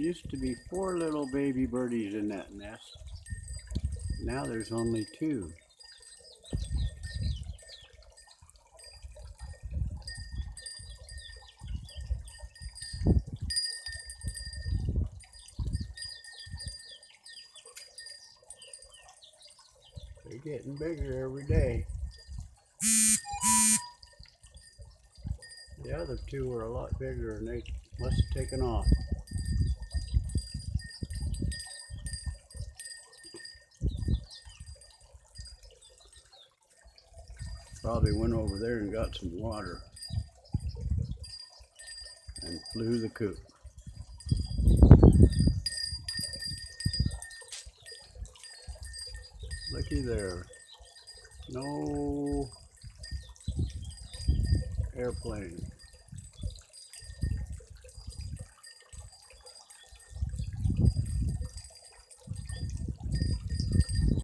used to be 4 little baby birdies in that nest. Now there's only 2. They're getting bigger every day. The other 2 were a lot bigger and they must have taken off. Probably went over there and got some water and flew the coop. Looky there. No airplane.